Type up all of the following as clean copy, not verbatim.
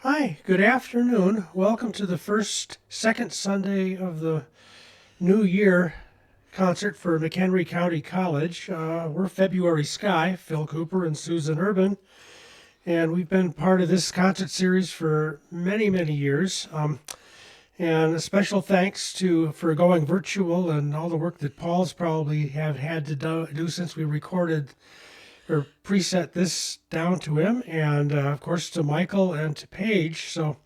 Hi, good afternoon. Welcome to the second Sunday of the New Year concert for McHenry County College. We're February Sky, Phil Cooper and Susan Urban, and we've been part of this concert series for many, many years. And a special thanks for going virtual and all the work that Paul's probably have had to do since we recorded or preset this down to him, and of course to Michael and to Paige. So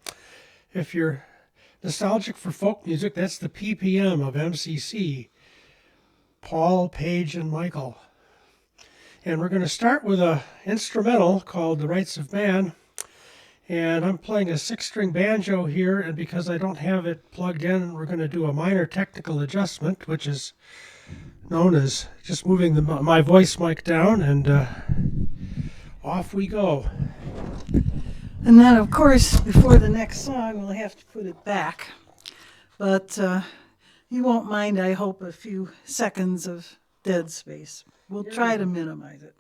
if you're nostalgic for folk music, that's the PPM of MCC, Paul, Paige, and Michael. And we're going to start with an instrumental called The Rights of Man, and I'm playing a 6-string banjo here, and because I don't have it plugged in, we're going to do a minor technical adjustment, which is known as just moving my voice mic down, and off we go. And then, of course, before the next song, we'll have to put it back. But you won't mind, I hope, a few seconds of dead space. We'll try to minimize it.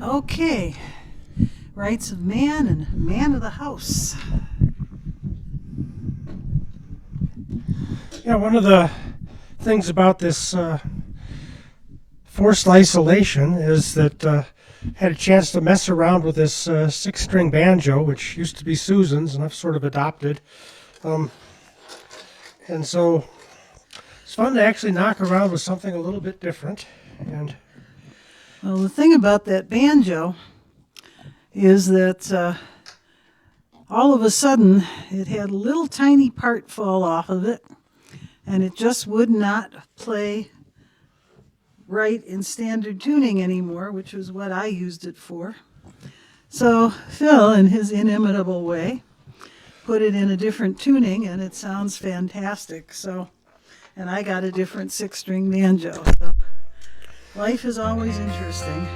Okay, Rights of Man and Man of the House. Yeah, one of the things about this forced isolation is that had a chance to mess around with this 6-string banjo, which used to be Susan's, and I've sort of adopted. And so it's fun to actually knock around with something a little bit different. And well, the thing about that banjo is that all of a sudden it had a little tiny part fall off of it, and it just would not play write in standard tuning anymore, which was what I used it for. So Phil, in his inimitable way, put it in a different tuning, and it sounds fantastic. So, and I got a different 6-string banjo. So life is always interesting.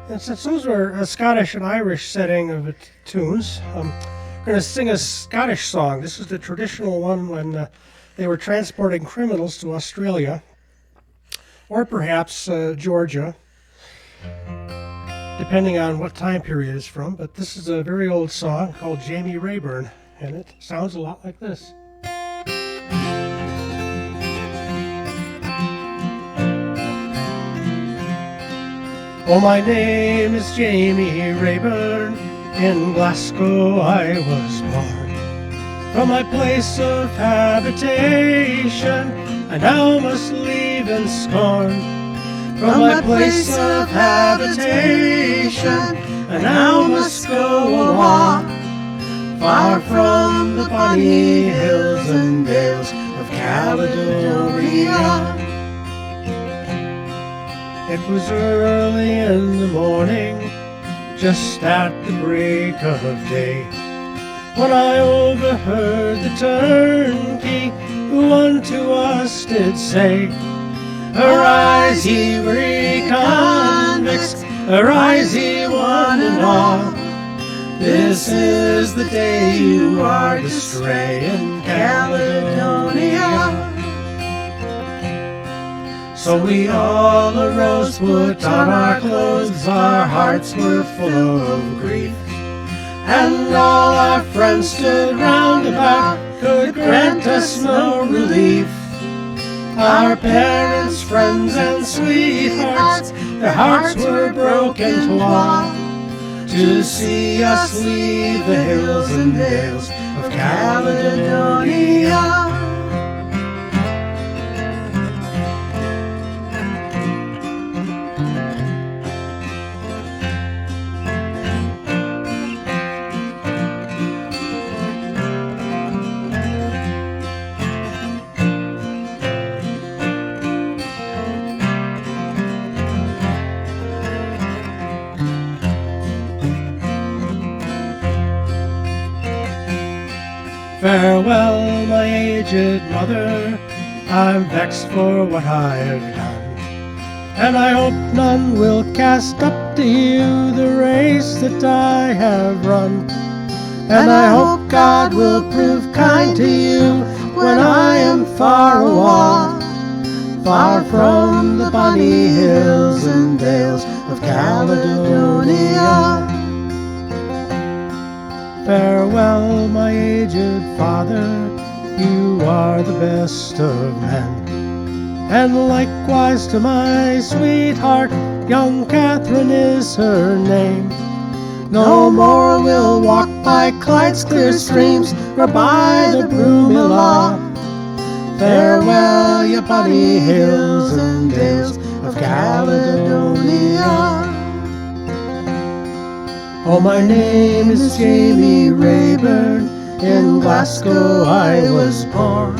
And since those were a Scottish and Irish setting of tunes, we're going to sing a Scottish song. This is the traditional one when they were transporting criminals to Australia, or perhaps Georgia, depending on what time period it's from. But this is a very old song called Jamie Raeburn, and it sounds a lot like this. Oh, my name is Jamie Raeburn, in Glasgow I was born. From my place of habitation I now must leave in scorn. From my place of habitation I now must go a walk, far from the bonny hills and dales of Caledonia. It was early in the morning, just at the break of day, when I overheard the turnkey, who unto us did say, "Arise, ye weary convicts, arise, ye one and all. This is the day you are to stray in Caledonia." So we all arose, put on our clothes, our hearts were full of grief, and all our friends stood round about, could grant us no relief. Our parents, friends, and sweethearts, their hearts were broken to walk, to see us leave the hills and dales of Caledonia. Farewell, my aged mother, I'm vexed for what I've done, and I hope none will cast up to you the race that I have run. And I hope God will prove kind to you when I am far awa', far from the bonny hills and dales of Caledonia. Farewell, my aged father, you are the best of men, and likewise to my sweetheart, young Catherine is her name. No more we'll walk by Clyde's clear streams, or by the Broomilla. Farewell, ye bonny hills and dales of Caledonia. Oh, my name is Jamie Raeburn, in Glasgow I was born.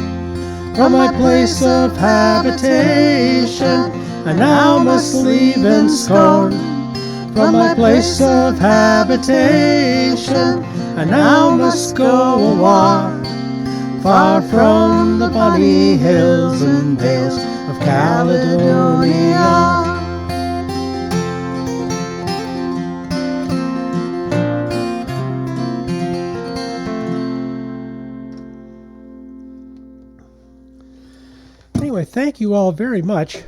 From my place of habitation I now must leave in scorn. From my place of habitation I now must go a walk, far from the bonny hills and dales of Caledonia. Anyway, thank you all very much.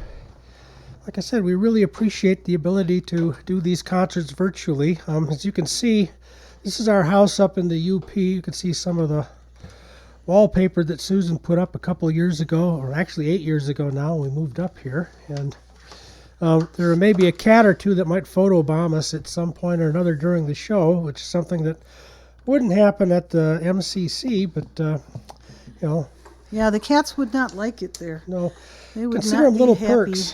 Like I said, we really appreciate the ability to do these concerts virtually. As you can see, this is our house up in the UP. You can see some of the wallpaper that Susan put up a couple of years ago, or actually 8 years ago now, when we moved up here. And there may be a cat or two that might photobomb us at some point or another during the show, which is something that wouldn't happen at the MCC, but, you know. Yeah, the cats would not like it there. No, they would consider not them little be happy. perks.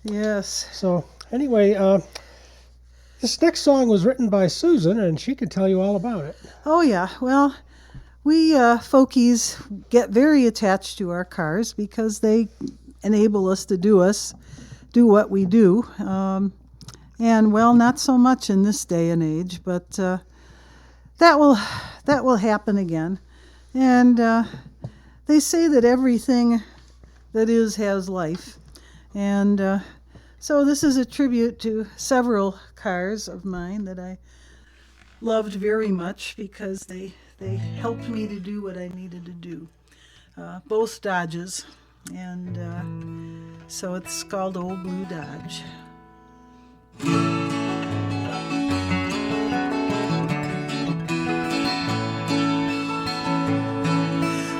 Yes. So anyway, this next song was written by Susan, and she could tell you all about it. Oh, yeah. Well, we folkies get very attached to our cars because they enable us to do what we do. And well, not so much in this day and age, but that will happen again. And they say that everything that is has life. And so this is a tribute to several cars of mine that I loved very much because they helped me to do what I needed to do. Both Dodges. And so it's called Old Blue Dodge.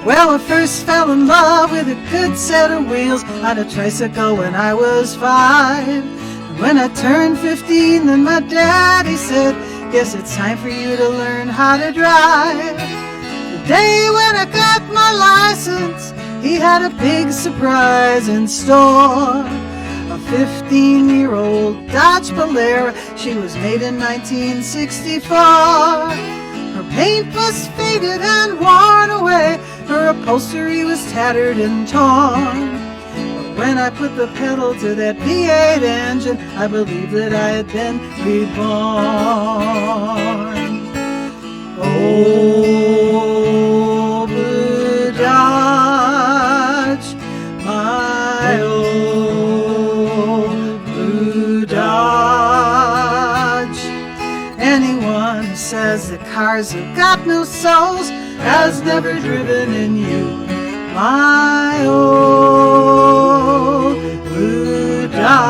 Well, I first fell in love with a good set of wheels on a tricycle when I was 5. And when I turned 15, then my daddy said, guess it's time for you to learn how to drive. The day when I got my license, he had a big surprise in store. A 15-year-old Dodge Polara, she was made in 1964. Her paint was faded and worn away, her upholstery was tattered and torn. But when I put the pedal to that V8 engine, I believed that I had been reborn. Oh, Blue Dodge, my old Blue Dodge. Anyone who says that cars have got no souls has never driven in you, my old Blue Dodge.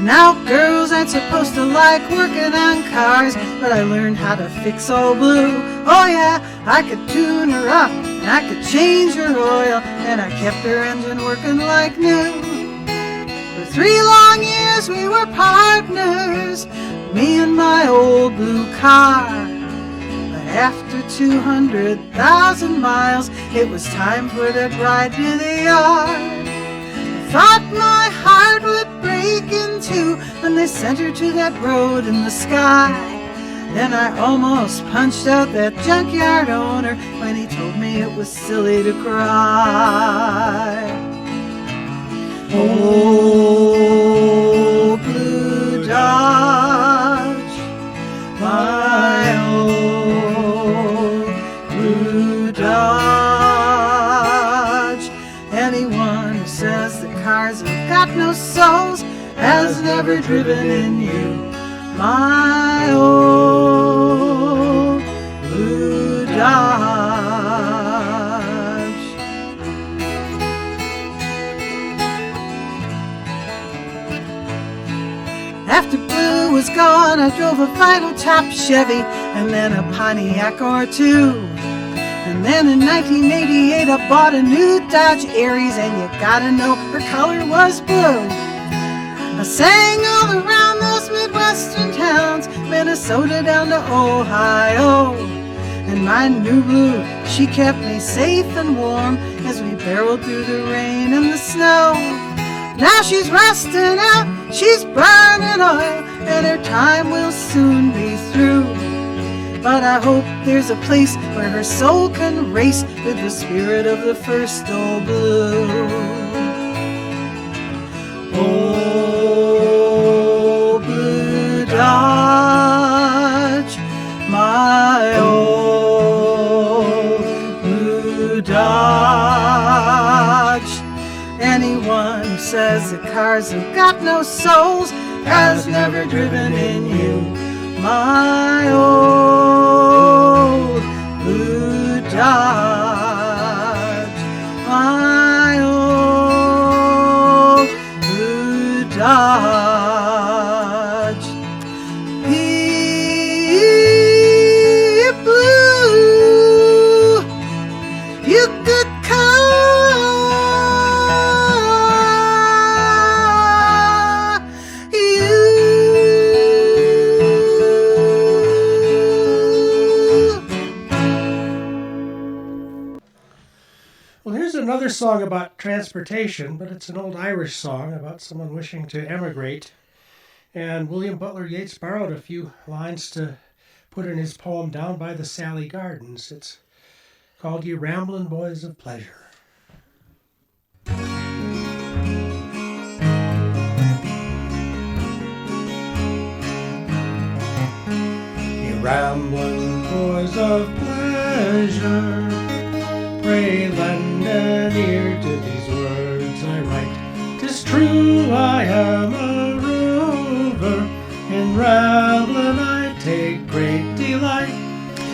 Now girls aren't supposed to like working on cars, but I learned how to fix old Blue. Oh yeah, I could tune her up, and I could change her oil, and I kept her engine working like new. For 3 long years we were partners, me and my old blue car. But after 200,000 miles, it was time for that ride to the yard. I thought my heart would break in two when they sent her to that road in the sky. Then I almost punched out that junkyard owner when he told me it was silly to cry. Oh, Blue Dodge, my old Blue Dodge. Anyone who says the cars have got no souls has never driven in you, my old Blue Dodge. After Blue was gone, I drove a vinyl top Chevy and then a Pontiac or two. And then in 1988 I bought a new Dodge Aries, and you gotta know her color was blue. I sang all around those Midwestern towns, Minnesota down to Ohio. And my new Blue, she kept me safe and warm as we barreled through the rain and the snow. Now she's rusting out, she's burning oil, and her time will soon be through. But I hope there's a place where her soul can race with the spirit of the first old Blue. Oh, Blue Dodge, my old Blue Dodge. Anyone who says the cars have got no souls has never driven in you, my old Blue Dodge, my old Blue Dodge. Hey, Blue, you could Another song about transportation, but it's an old Irish song about someone wishing to emigrate. And William Butler Yeats borrowed a few lines to put in his poem Down by the Sally Gardens. It's called Ye Ramblin' Boys of Pleasure. Ye ramblin' boys of pleasure, pray lend an ear to these words I write. 'Tis true I am a rover, in ramblin' I take great delight.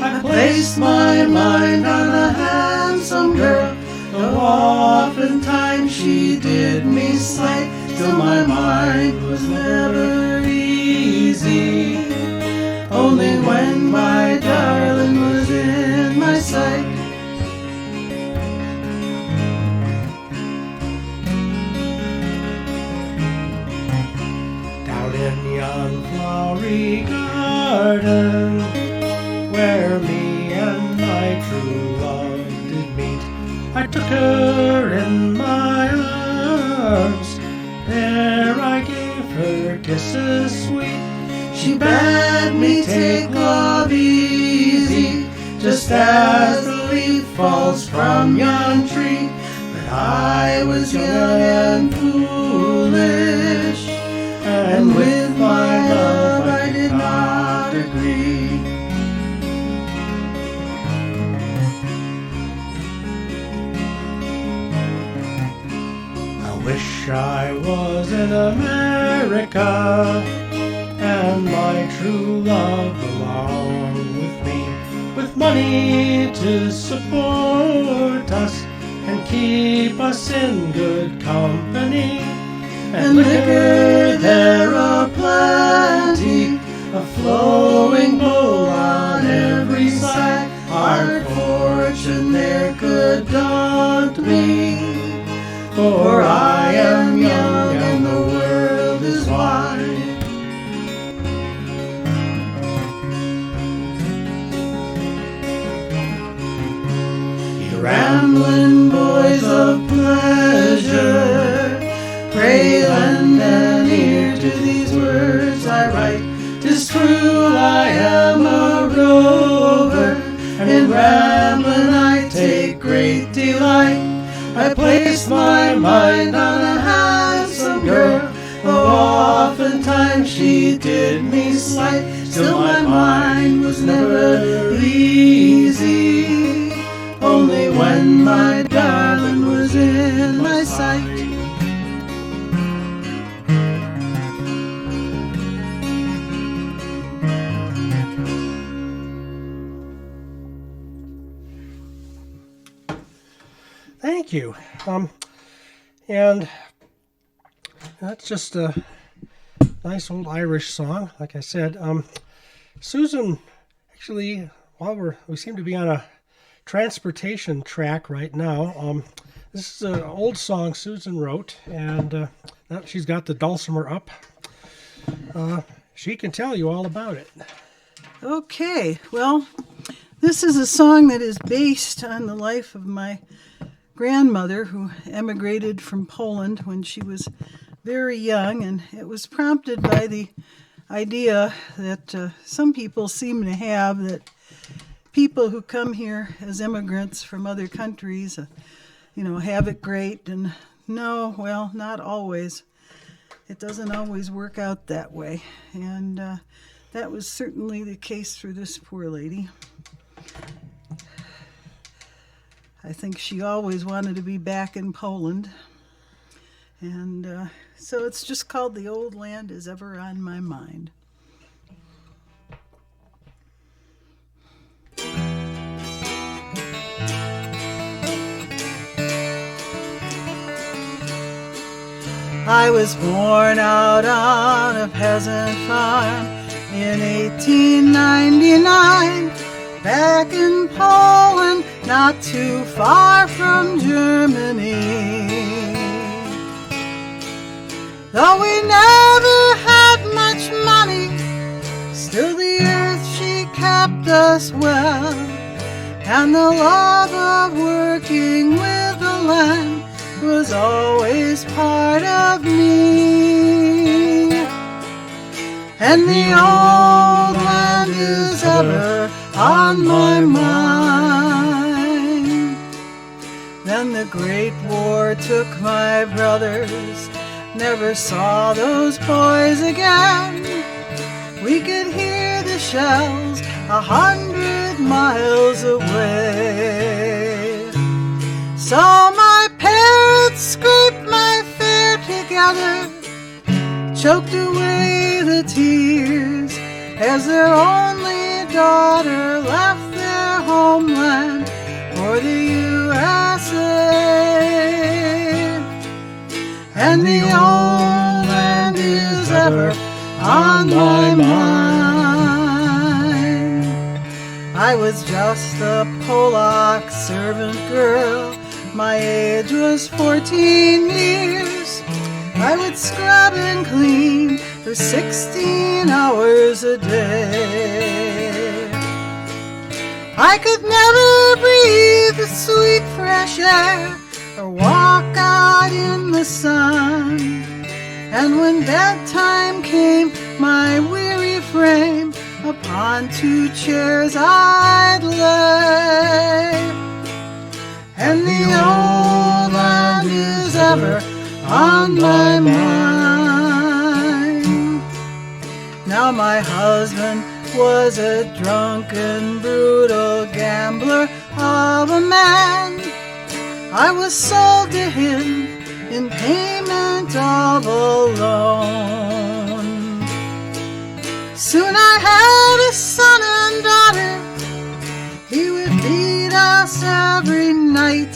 I place my mind on a handsome girl, though oftentimes she did me slight. Still my mind was never easy, only when my darling was in my sight. Down in yon flowery garden, where me and my true love did meet, I took her in my arms, there I gave her kisses sweet. She bade me take love easy, just as the leaf falls from yon tree. But I was young and foolish, and with my love I did not agree. I wish I was in America, and my true love along with me, with money to support us and keep us in good company, and liquor there aplenty, a flowing bowl on every side. Our fortune there could daunt me, for I am young and the world is wide. Ramblin' boys of pleasure, pray lend an ear to these words I write. 'Tis true I am a rover, and in ramblin' I take great delight. I place my mind on a handsome girl, though oftentimes she did me slight. Still my mind was never easy, only when my darling was in my sight. Thank you. And that's just a nice old Irish song, like I said. Susan, actually, while we seem to be on a transportation track right now. This is an old song Susan wrote, and now she's got the dulcimer up. She can tell you all about it. Okay, well, this is a song that is based on the life of my grandmother, who emigrated from Poland when she was very young, and it was prompted by the idea that some people seem to have, that people who come here as immigrants from other countries, have it great. And no, well, not always. It doesn't always work out that way. And that was certainly the case for this poor lady. I think she always wanted to be back in Poland. And so it's just called The Old Land Is Ever on My Mind. I was born out on a peasant farm in 1899, back in Poland, not too far from Germany. Though we never had much money, still the earth she kept us well, and the love of working with the land was always part of me. And the old land is ever on my mind. Then the Great War took my brothers, never saw those boys again. We could hear the shells 100 miles away. So my parents scraped my fare together, choked away the tears, as their only daughter left their homeland for the USA. And the old land is ever on my mind. I was just a Polack servant girl, my age was 14 years. I would scrub and clean for 16 hours a day. I could never breathe the sweet fresh air or walk out in the sun. And when bedtime came, my weary frame upon 2 chairs I'd lay. And the old land is ever on my mind. Now my husband was a drunken, brutal gambler of a man. I was sold to him in payment of a loan. Soon I had a son and daughter. He would beat us every night.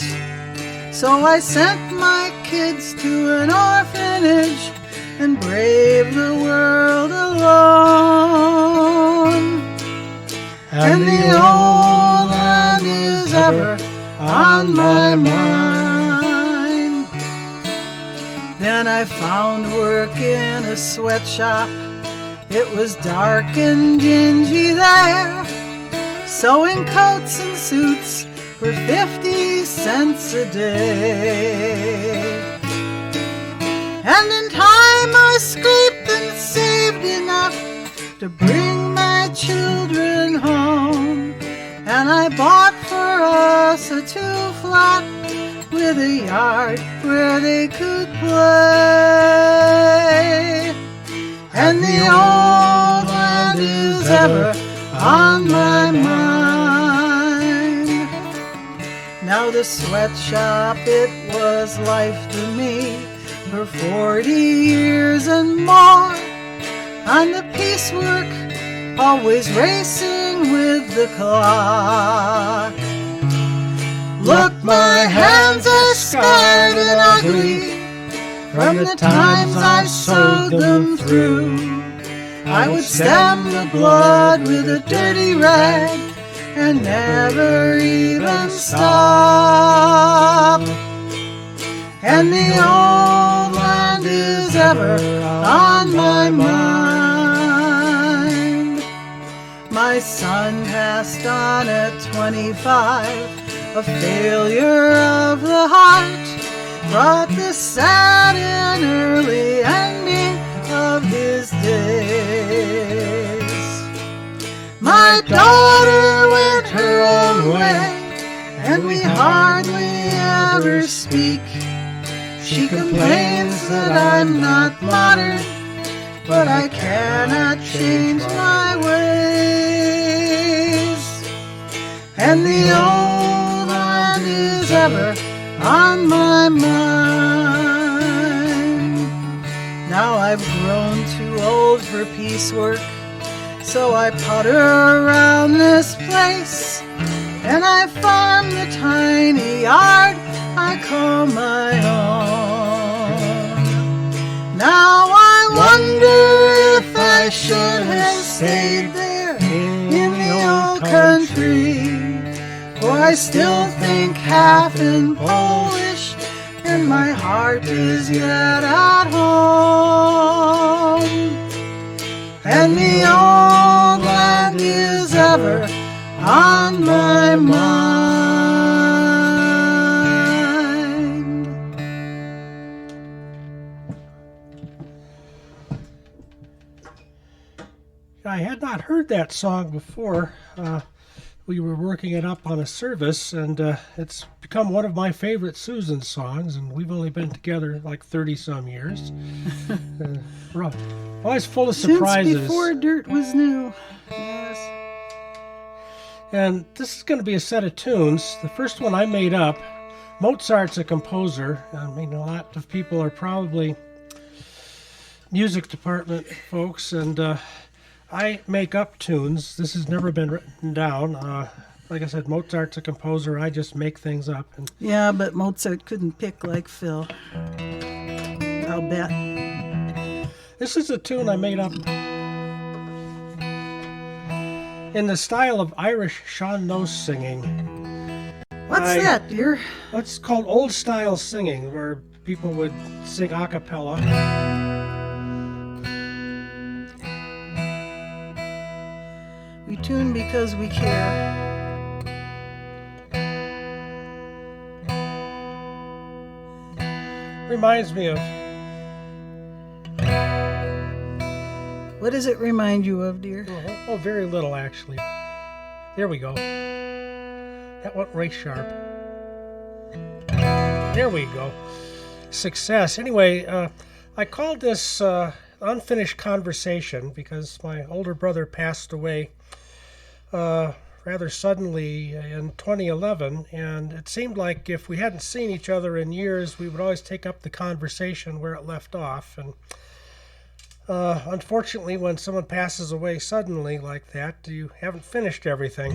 So I sent my kids to an orphanage and braved the world alone. And the old land is ever on my mind. Then I found work in a sweatshop. It was dark and dingy there, sewing coats and suits for 50 cents a day. And in time I scraped and saved enough to bring my children home. And I bought for us a 2-flat with a yard where they could play. And the old land is ever on my mind. Now the sweatshop, it was life to me for 40 years and more. On the piecework, always racing with the clock. Look, my hands are scarred and ugly from the times I sewed them through. I would stem the blood with a dirty rag and never even stop. And the old land is ever on my mind. My son passed on at 25, a failure of the heart, brought the sad and early ending of his days. My daughter went her own way, and we hardly ever speak. She complains that I'm not modern, but I cannot change my ways. And the old land is ever on my mind. Now I've grown too old for piecework, so I putter around this place, and I farm the tiny yard I call my own. Now I wonder if I should have stayed there in the old country, for I still think half in Polish, and my heart is yet at home. And the old land is ever on my mind. I had not heard that song before. We were working it up on a service, and it's become one of my favorite Susan songs, and we've only been together like 30-some years. We're always full of surprises. Since before dirt was new. Yes. And this is going to be a set of tunes. The first one I made up. Mozart's a composer. I mean, a lot of people are probably music department folks, and I make up tunes. This has never been written down. Like I said, Mozart's a composer. I just make things up. And Yeah, but Mozart couldn't pick like Phil. I'll bet. this is a tune I made up in the style of Irish Sean Nose singing. What's that, dear? It's called old style singing, where people would sing a cappella. We tune because we care. Reminds me of, What does it remind you of, dear? oh, very little actually. There we go. That went right sharp. There we go. Success. Anyway, I called this Unfinished Conversation because my older brother passed away rather suddenly in 2011, and it seemed like if we hadn't seen each other in years, we would always take up the conversation where it left off. And unfortunately, when someone passes away suddenly like that, you haven't finished everything.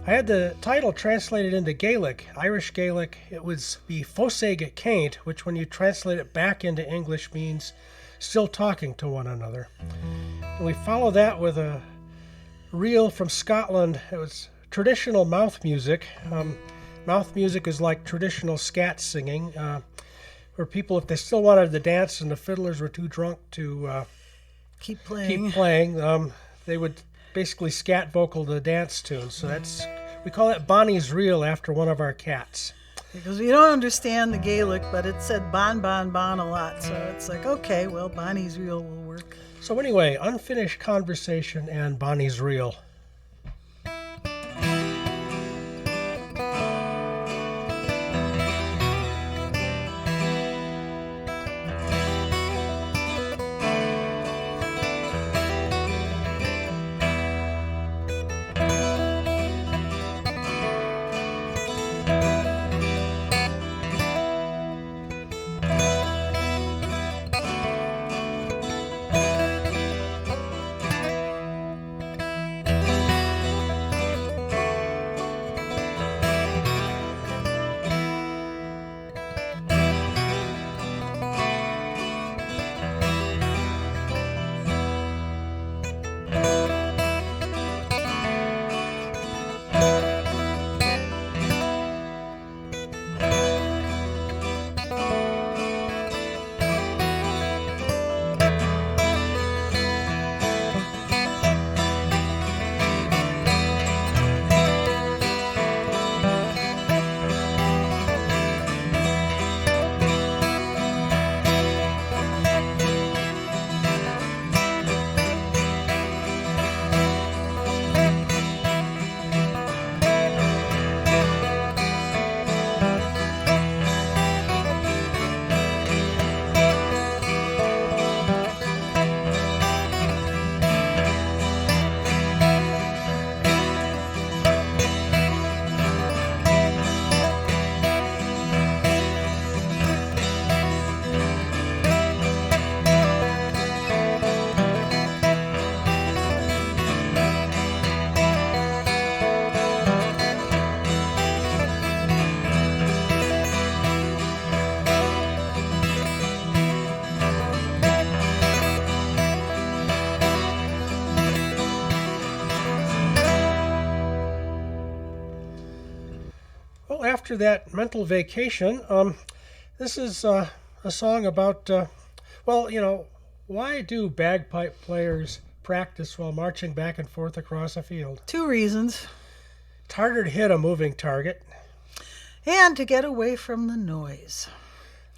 I had the title translated into Gaelic, Irish Gaelic. It was be Fósaige Caint, which when you translate it back into English means still talking to one another. And we follow that with a reel from Scotland. It was traditional mouth music. Mouth music is like traditional scat singing, where people, if they still wanted to dance and the fiddlers were too drunk to Keep playing. they would basically scat vocal the dance tune. So we call that Bonnie's Reel after one of our cats. Because we don't understand the Gaelic, but it said bon, bon, bon a lot. So it's like, okay, well, Bonnie's Reel will work. So anyway, Unfinished Conversation and Bonnie's Reel. After that mental vacation, this is a song about, why do bagpipe players practice while marching back and forth across a field? 2 reasons. It's harder to hit a moving target. And to get away from the noise.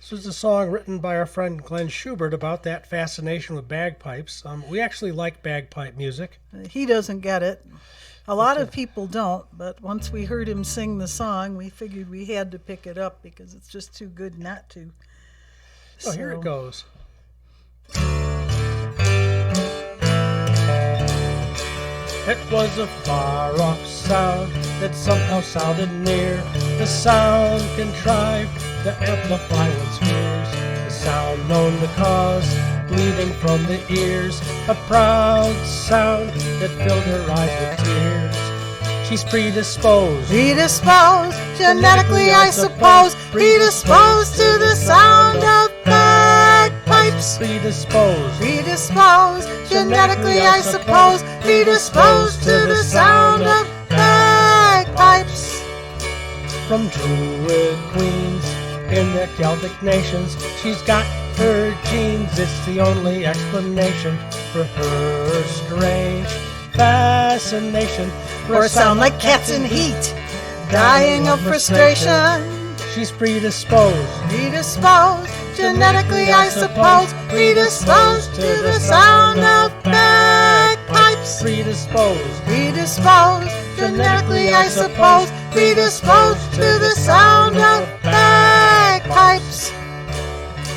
This was a song written by our friend Glenn Shubert about that fascination with bagpipes. We actually like bagpipe music. He doesn't get it. A lot of people don't, but once we heard him sing the song, we figured we had to pick it up because it's just too good not to. Oh, here it goes. It was a far-off sound that somehow sounded near. The sound contrived to amplify one's fears. The sound known to cause bleeding from the ears. A proud sound that filled her eyes with tears. She's predisposed. Predisposed, genetically I suppose. Predisposed to the sound of bagpipes. Predisposed. Predisposed, genetically I suppose. Predisposed to the sound of bagpipes. From Druid queens in the Celtic nations, she's got her genes. It's the only explanation for her strange fascination For a sound like cats in heat, dying of frustration. She's predisposed. Predisposed, genetically I suppose. Predisposed to the sound of bagpipes. Predisposed. Predisposed, genetically I suppose. Predisposed to the sound of bagpipes.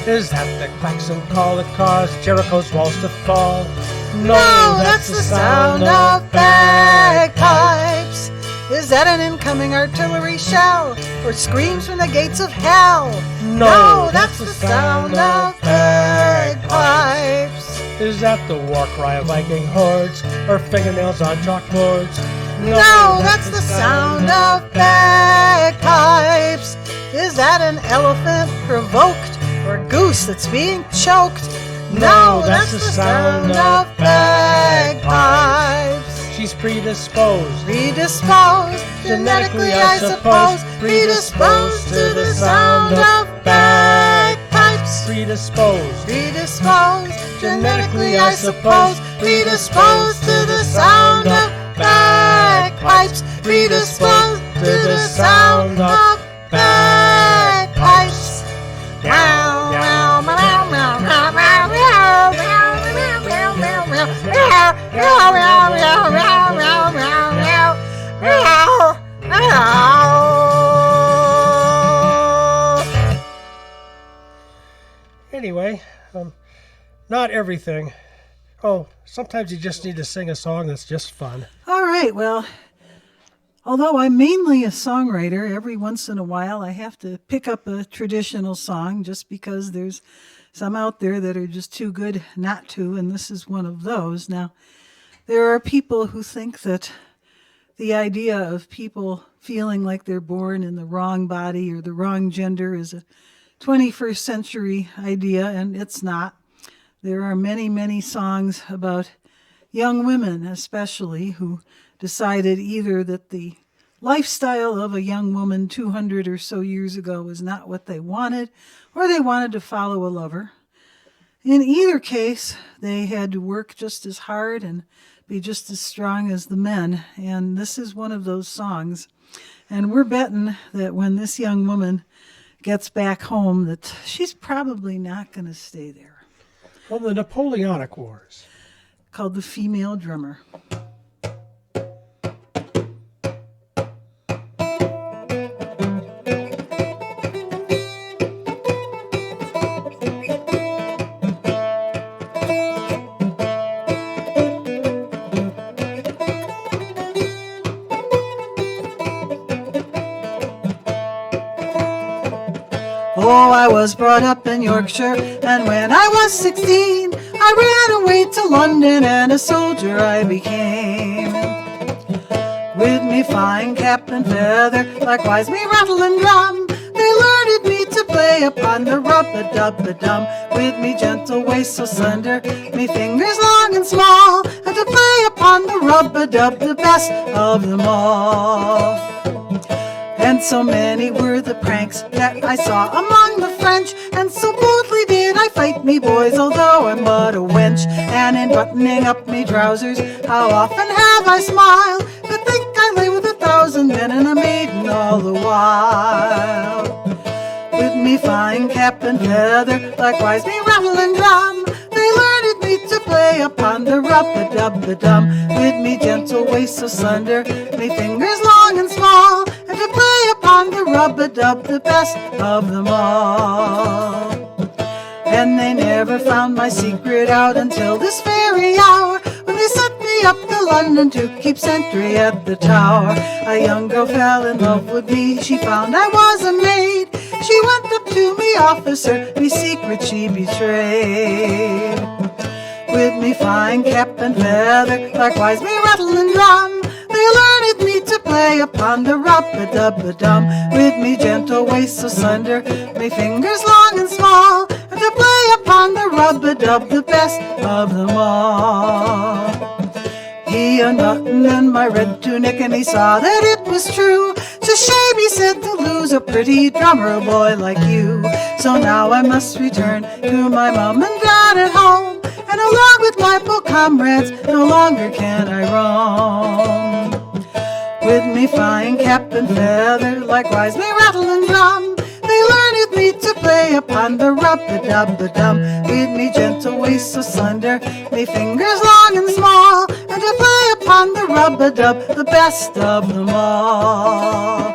Is that the klaxon call that caused Jericho's walls to fall? No, that's the sound of bagpipes. Is that an incoming artillery shell, or screams from the gates of hell? No, that's the sound of bagpipes. Is that the war cry of Viking hordes, or fingernails on chalkboards? No, that's the sound of bagpipes. Is that an elephant provoked, or a goose that's being choked? No, that's the sound of bagpipes. She's predisposed. Predisposed, genetically I suppose. Predisposed to the sound of bagpipes. Predisposed. Predisposed, genetically I suppose. Predisposed to the sound of bagpipes. Predisposed to the sound of bagpipes. Anyway, not everything. Oh, sometimes you just need to sing a song that's just fun. All right, well, although I'm mainly a songwriter, every once in a while I have to pick up a traditional song just because there's some out there that are just too good not to, and this is one of those. Now, there are people who think that the idea of people feeling like they're born in the wrong body or the wrong gender is a 21st century idea, and it's not. There are many, many songs about young women, especially, who decided either that the lifestyle of a young woman 200 or so years ago was not what they wanted, or they wanted to follow a lover. In either case, they had to work just as hard and be just as strong as the men, and this is one of those songs. And we're betting that when this young woman gets back home, that she's probably not going to stay there. From the Napoleonic Wars. Called The Female Drummer. Oh, I was brought up in Yorkshire, and when I was 16, I ran away to London, and a soldier I became. With me flying cap and feather, likewise me rattle and drum, they learned me to play upon the rub-a-dub-a-dum. With me gentle waist so slender, me fingers long and small, and to play upon the rub-a-dub, the best of them all. And so many were the pranks that I saw among the French, and so boldly did I fight me boys, although I'm but a wench. And in buttoning up me trousers, how often have I smiled, to think I lay with 1,000 men and a maiden all the while. With me fine cap and feather, likewise me rattle and drum. They learned me to play upon the rub-a-dub-a-dum, with me gentle waist asunder, me fingers long and small, and to play upon the rub-a-dub, the best of them all. And they never found my secret out until this very hour, when they set me up to London to keep sentry at the tower. A young girl fell in love with me, she found I was a maid. She went up to me, officer, me secret she betrayed. With me fine cap and feather, likewise me rattle and drum, they learned me to play upon the rub-a-dub-a-dum, with me gentle waist asunder, me fingers long and small, and to play upon the rub-a-dub, the best of them all. He unbuttoned my red tunic, and he saw that it was true. "'Tis a shame," he said, "to lose a pretty drummer boy like you. So now I must return to my mum and dad at home, and along with my poor comrades no longer can I roam. With me fine cap and feather, likewise me rattle and drum, they learned me to play upon the rub-a-dub-a-dum, with me gentle waist asunder, me fingers long and small, and to play upon the rub-a-dub, the best of them all."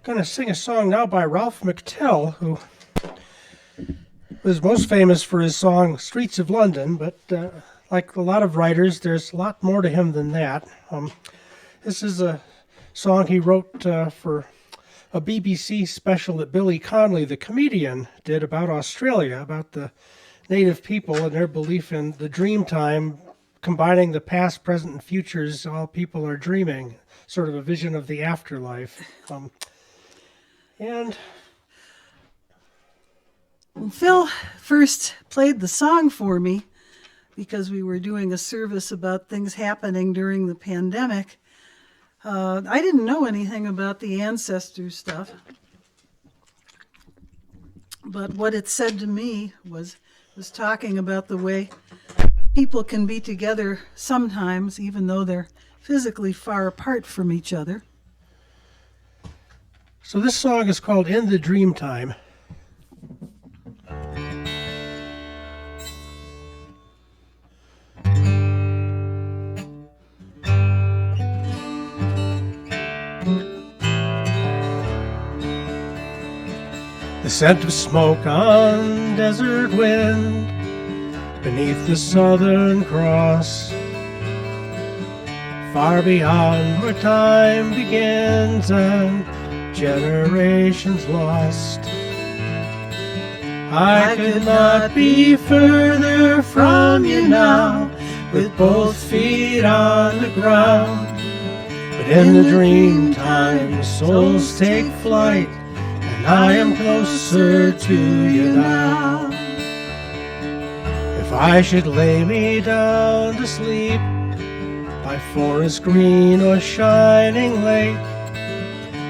Going to sing a song now by Ralph McTell, who was most famous for his song Streets of London, but like a lot of writers, there's a lot more to him than that. This is a song he wrote for a BBC special that Billy Connolly, the comedian, did about Australia, about the native people and their belief in the Dreamtime, combining the past, present, and futures. All people are dreaming, sort of a vision of the afterlife. And Well, Phil first played the song for me because we were doing a service about things happening during the pandemic. I didn't know anything about the ancestor stuff, but what it said to me was talking about the way people can be together sometimes, even though they're physically far apart from each other. so this song is called In the Dreamtime. The scent of smoke on desert wind beneath the Southern Cross, far beyond where time begins and generations lost. I could not be further from you now, with both feet on the ground. But in the dream time, souls take flight, and I am closer to you now. If I should lay me down to sleep by forest green or shining lake,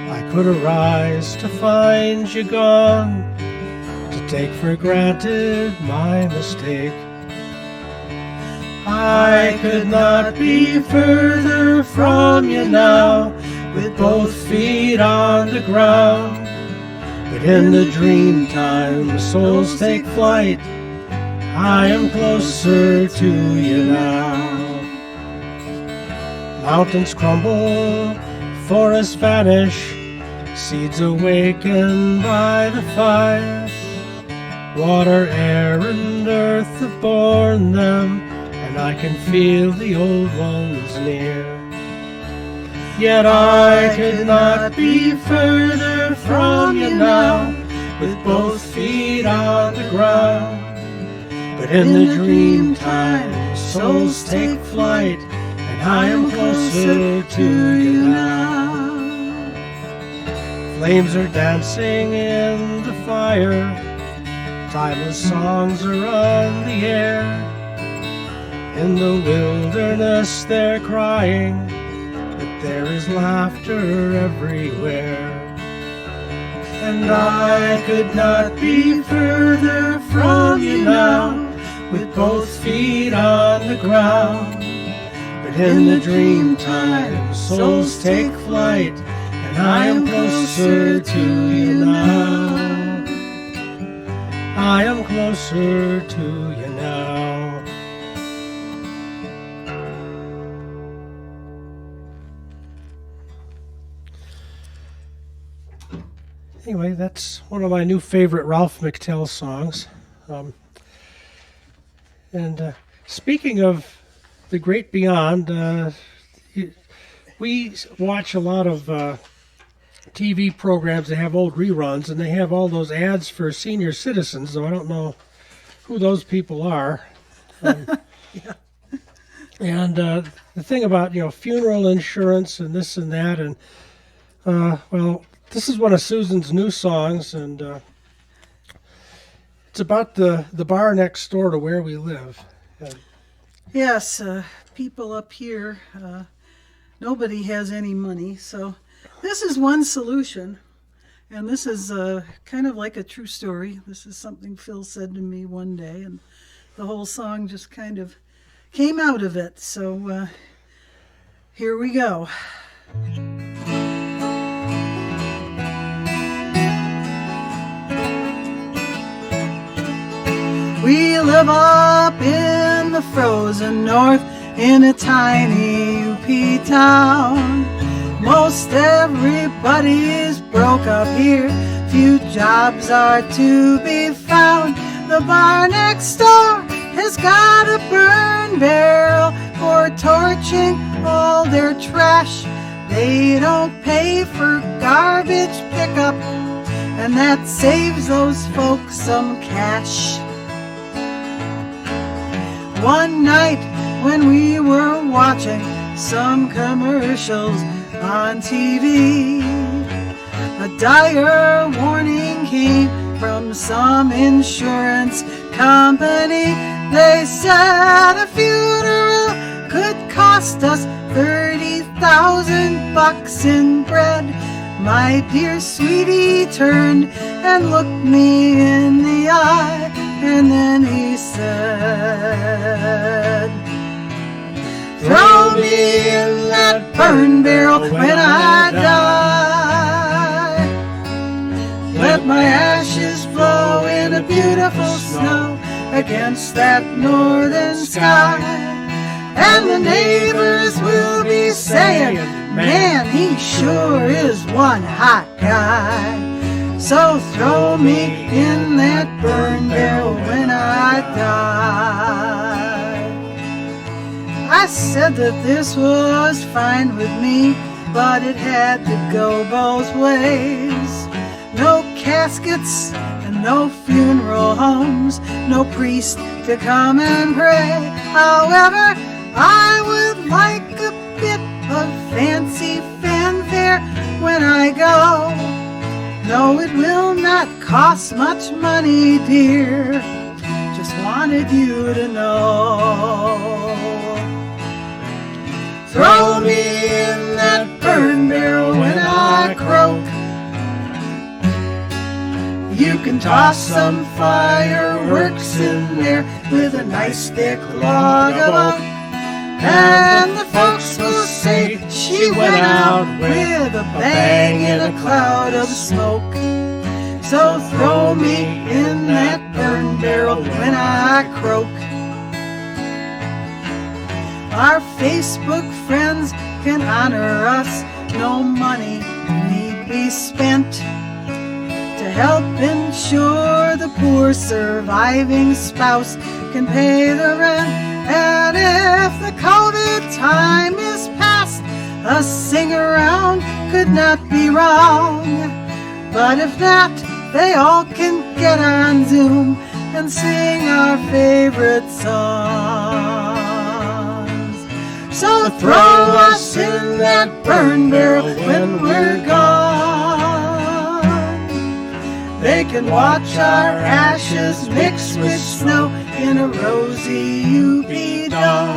I could arise to find you gone, to take for granted my mistake. I could not be further from you now, with both feet on the ground. But in the dream time, souls take flight, I am closer to you now. Mountains crumble, forests vanish, seeds awakened by the fire. Water, air, and earth have borne them, and I can feel the old ones near. Yet I could not be further from you now, with both feet on the ground. But in the dream time, souls take flight, and I am closer to you now. Flames are dancing in the fire, timeless songs are on the air. In the wilderness they're crying, but there is laughter everywhere. and I could not be further from you now, with both feet on the ground. But in the dream time, souls take flight, and I am closer to you now. I am closer to you now. Anyway, that's one of my new favorite Ralph McTell songs. Speaking of the great beyond, we watch a lot of TV programs that have old reruns, and they have all those ads for senior citizens, though I don't know who those people are. Yeah. And the thing about, funeral insurance and this and that, and, well, this is one of Susan's new songs, and it's about the bar next door to where we live. Yes, people up here, nobody has any money, so this is one solution, and this is kind of like a true story. This is something Phil said to me one day, and the whole song just kind of came out of it. So here we go. We live up in the frozen north in a tiny UP town. Most everybody's broke up here, few jobs are to be found. The bar next door has got a burn barrel for torching all their trash. They don't pay for garbage pickup, and that saves those folks some cash. One night when we were watching some commercials on TV, a dire warning came from some insurance company. They said a funeral could cost us $30,000 in bread. My dear sweetie turned and looked me in the eye, and then he said, throw me in that burn barrel when I die. Let my ashes flow in a beautiful snow against that northern sky. And the neighbors will be saying, man, he sure is one hot guy. So throw me in that burn barrel when I die. I said that this was fine with me, but it had to go both ways. No caskets and no funeral homes, no priest to come and pray. However, I would like a bit of fancy fanfare when I go. No, it will not cost much money, dear. Just wanted you to know. Throw me in that burn barrel when I croak. You can toss some fireworks in there with a nice thick log of oak, and the folks will say she went out with a bang in a cloud of smoke. So throw me in that burn barrel when I croak. Our Facebook friends can honor us, no money need be spent to help ensure the poor surviving spouse can pay the rent. And if the COVID time is past, a sing-around could not be wrong. But if not, they all can get on Zoom and sing our favorite songs. So throw us in that burn barrel when we're gone. They can watch our ashes mix with snow in a rosy UP dawn.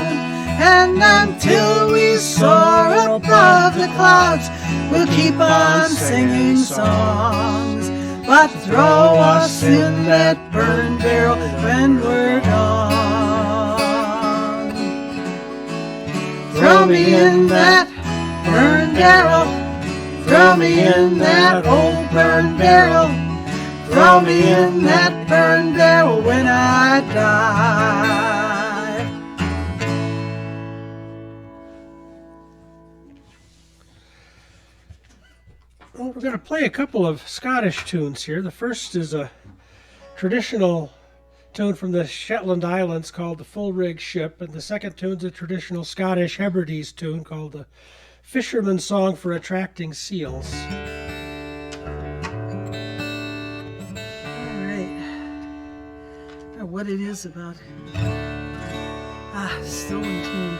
And until we soar above the clouds, we'll keep on singing songs. but throw us in that burn barrel when we're gone. Throw me in that burn barrel, throw me in that old burn barrel, throw me in that burn barrel when I die. Well, we're going to play a couple of Scottish tunes here. The first is a traditional tune from the Shetland Islands called the Full Rig Ship, and the second tune's a traditional Scottish Hebrides tune called the Fisherman Song for Attracting Seals. All right. What it is about still in tune.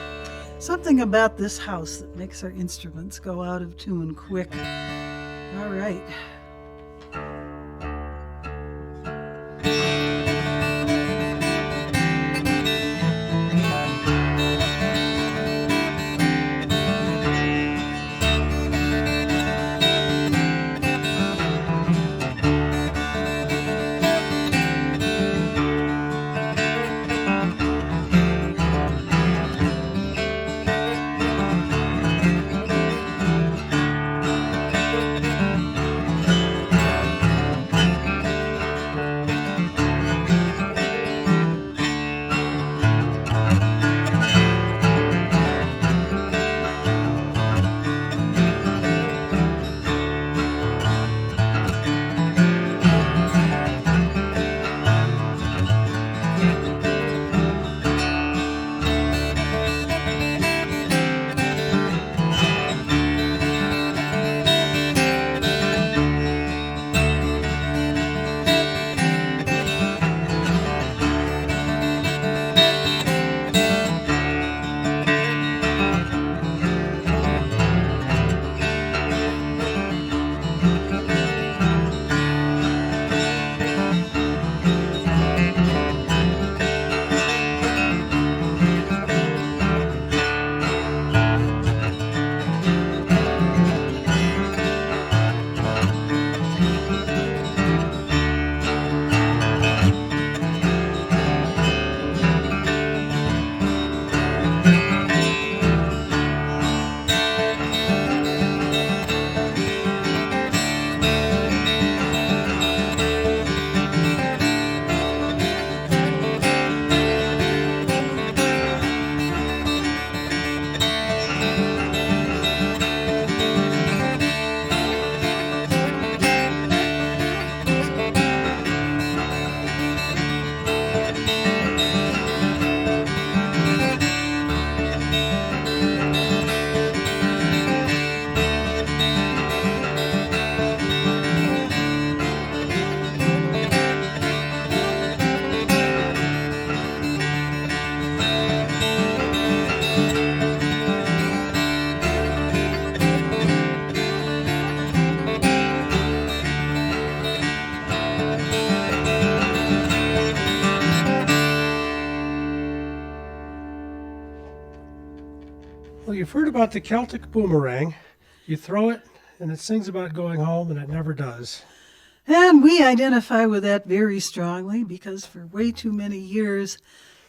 Something about this house that makes our instruments go out of tune quick. All right. Well, you've heard about the Celtic boomerang. You throw it, and it sings about going home, and it never does. And we identify with that very strongly because for way too many years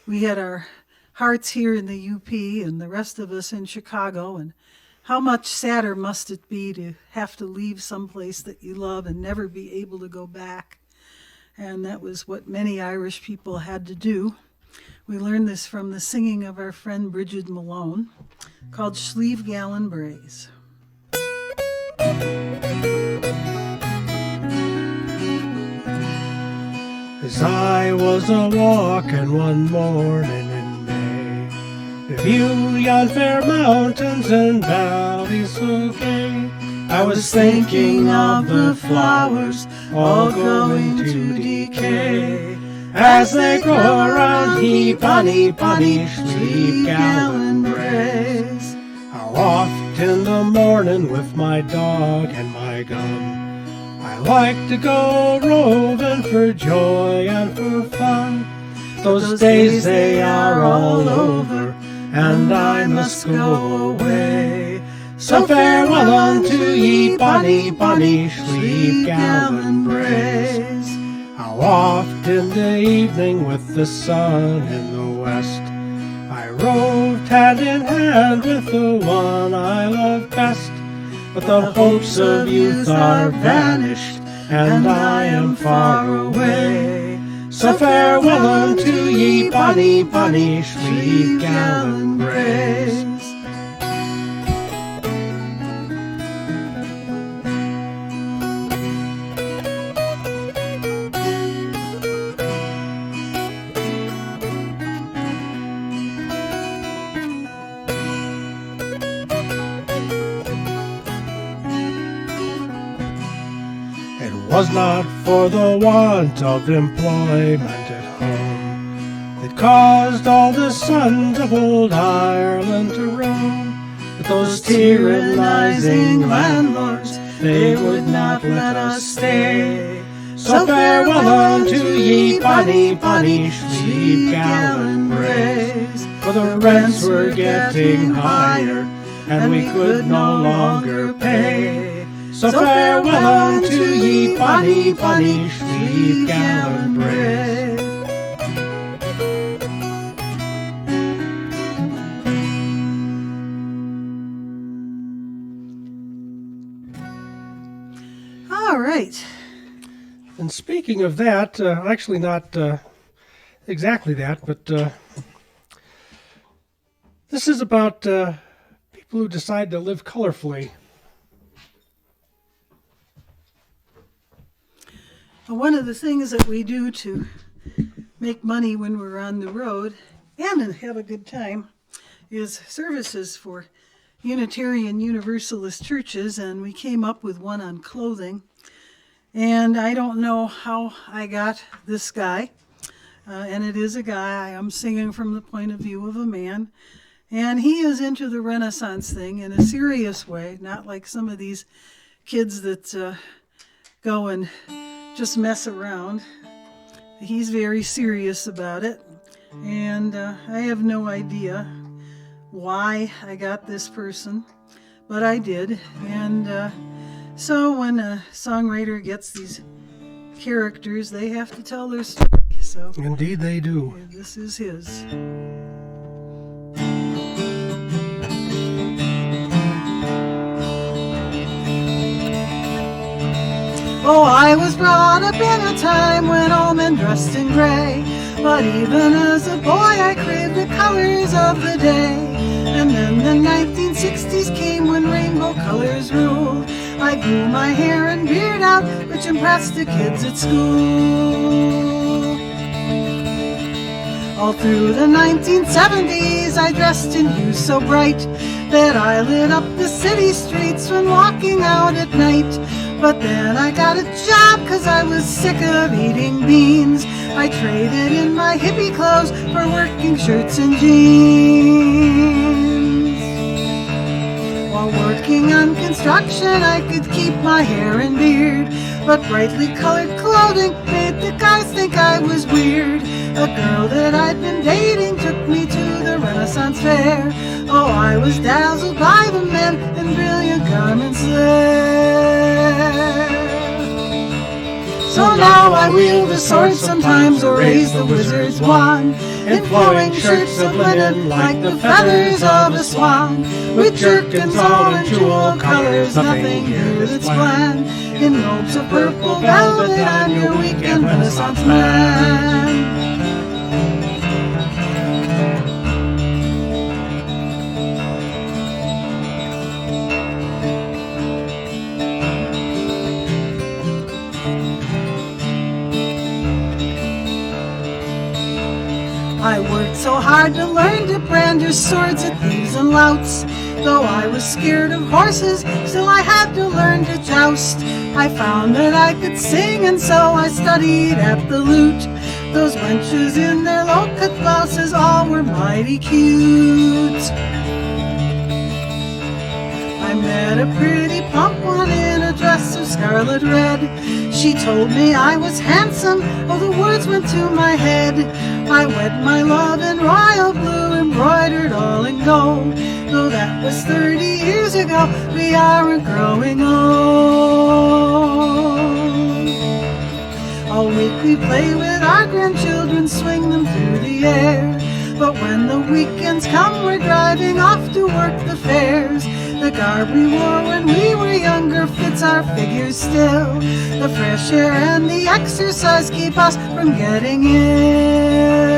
we had our hearts here in the UP and the rest of us in Chicago. And how much sadder must it be to have to leave someplace that you love and never be able to go back? And that was what many Irish people had to do. We learned this from the singing of our friend Bridget Malone, called Slieve, Gallen, Braes. As I was a-walking one morning in May, to view yon fair mountains and valleys so gay, I was thinking of the flowers all going to decay, as they grow around heap on Slieve, Gallen, Braes. How oft in the morning with my dog and my gun I like to go roving for joy and for fun. Those days they are all over, and I must go away. So farewell unto ye, bonny, bonny Slieve, Gallen braes. How oft in the evening with the sun in the west I roved hand in hand with the one I love best. But the hopes of youth are vanished, and I am far away. So farewell unto ye, bonny, bonny Slieve, Gallen braes. Was not for the want of employment at home that caused all the sons of old Ireland to roam, but those tyrannizing landlords, they would not let us stay. So farewell unto ye, bonny, bonny Slieve, Gallen braes, for the rents were getting higher, and we could no longer pay. So farewell unto ye, bonny, bonny Slieve, Gallen braes. All right. And speaking of that, actually not exactly that, but this is about people who decide to live colorfully. One of the things that we do to make money when we're on the road and have a good time is services for Unitarian Universalist churches, and we came up with one on clothing. And I don't know how I got this guy, and it is a guy. I am singing from the point of view of a man, and he is into the Renaissance thing in a serious way, not like some of these kids that go and just mess around. He's very serious about it, and I have no idea why I got this person, but I did. And so when a songwriter gets these characters, they have to tell their story. So Indeed they do. this is his. Oh, I was brought up in a time when all men dressed in gray, but even as a boy I craved the colors of the day. And then the 1960s came when rainbow colors ruled. I grew my hair and beard out, which impressed the kids at school. All through the 1970s I dressed in hues so bright that I lit up the city streets when walking out at night. But then I got a job 'cause I was sick of eating beans. I traded in my hippie clothes for working shirts and jeans. While working on construction I could keep my hair and beard, but brightly colored clothing made the guys think I was weird. A girl that I'd been dating took me to the Renaissance Fair. Oh, I was dazzled by the men in brilliant garments there. So now I wield a sword sometimes, or raise the wizard's wand, in flowing shirts of linen like the feathers of a swan, with jerkins all in jewel colors, nothing here that's bland. In robes of purple velvet, I'm your weekend Renaissance man. I worked so hard to learn to brandish swords at thieves and louts. Though I was scared of horses, still I had to learn to joust. I found that I could sing, and so I studied at the lute. Those wenches in their low-cut blouses all were mighty cute. I met a pretty plump one in a dress dress of scarlet red. She told me I was handsome, oh, the words went to my head. I wed my love in royal blue, embroidered all in gold. Though that was 30 years ago, we aren't growing old. All week we play with our grandchildren, swing them through the air. But when the weekends come, we're driving off to work the fairs. The garb we wore when we were younger fits our figures still. The fresh air and the exercise keep us from getting ill.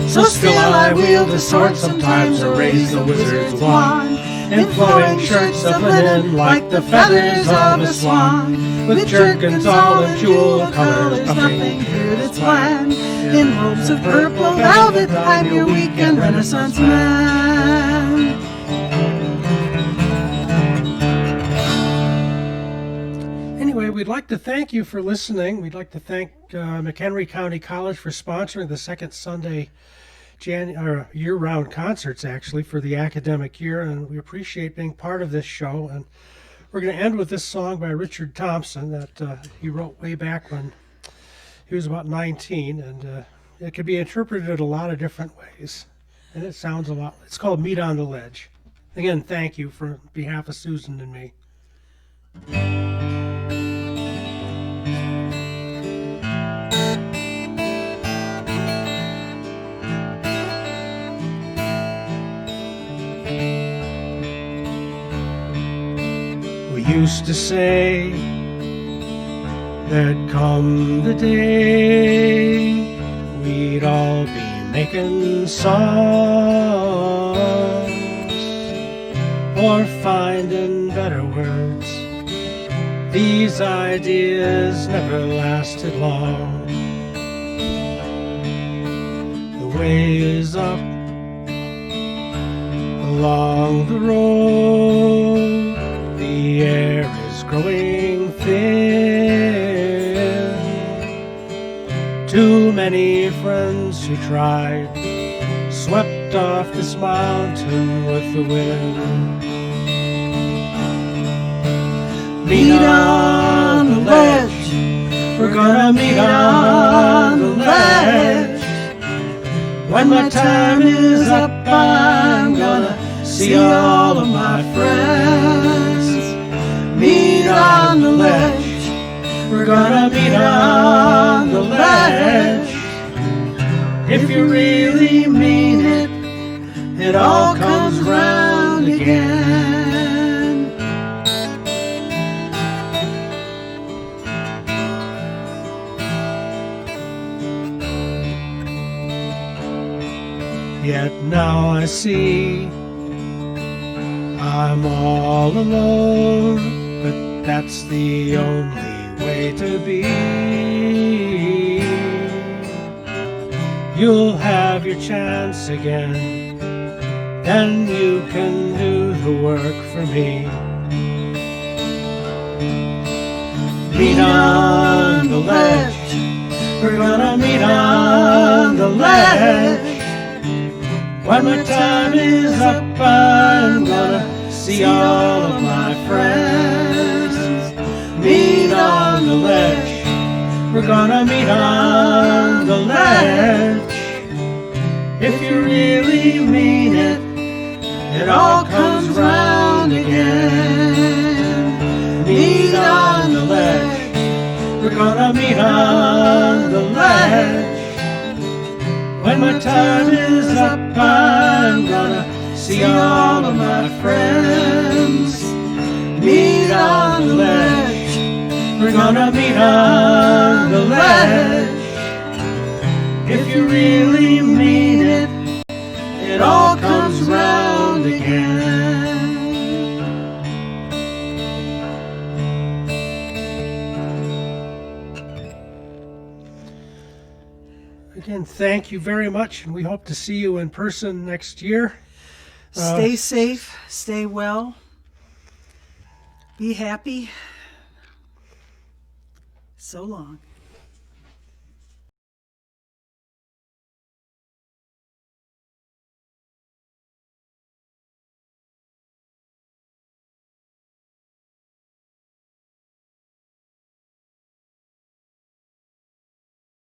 So still I wield the sword sometimes, or raise the wizard's wand, in flowing shirts of linen like the feathers of a swan. With jerkins all of jewel colors, nothing here that's bland. In robes of purple velvet, I'm your weekend Renaissance man. Anyway, we'd like to thank you for listening. We'd like to thank McHenry County College for sponsoring the second Sunday year-round concerts, actually, for the academic year, and we appreciate being part of this show. And we're going to end with this song by Richard Thompson that he wrote way back when he was about 19, and it can be interpreted a lot of different ways, and it sounds a lot. It's called Meet on the Ledge. Again, thank you for behalf of Susan and me. We used to say there'd come the day we'd all be making songs or finding better words. These ideas never lasted long. The way is up along the road, the air is growing thin. Too many friends who tried swept off this mountain with the wind. Meet on the ledge, we're gonna meet on the ledge. When my time is up, I'm gonna see all of my friends. Meet on the ledge, we're gonna meet on the ledge. If you really mean it, it all comes round again. Yet now I see I'm all alone, but that's the only way to be. You'll have your chance again, then you can do the work for me. Meet on the ledge, we're gonna meet on the ledge. When my time is up, I'm gonna see all of my friends. Meet on the ledge, we're gonna meet on the ledge. If you really mean it, it all comes round again. Meet on the ledge, we're gonna meet on the ledge. When my time is up, I'm gonna see all of my friends. Meet on the ledge, we're gonna meet on the ledge. If you really mean it, it all comes round again. Again, thank you very much, and we hope to see you in person next year. Stay safe, stay well, be happy. So long.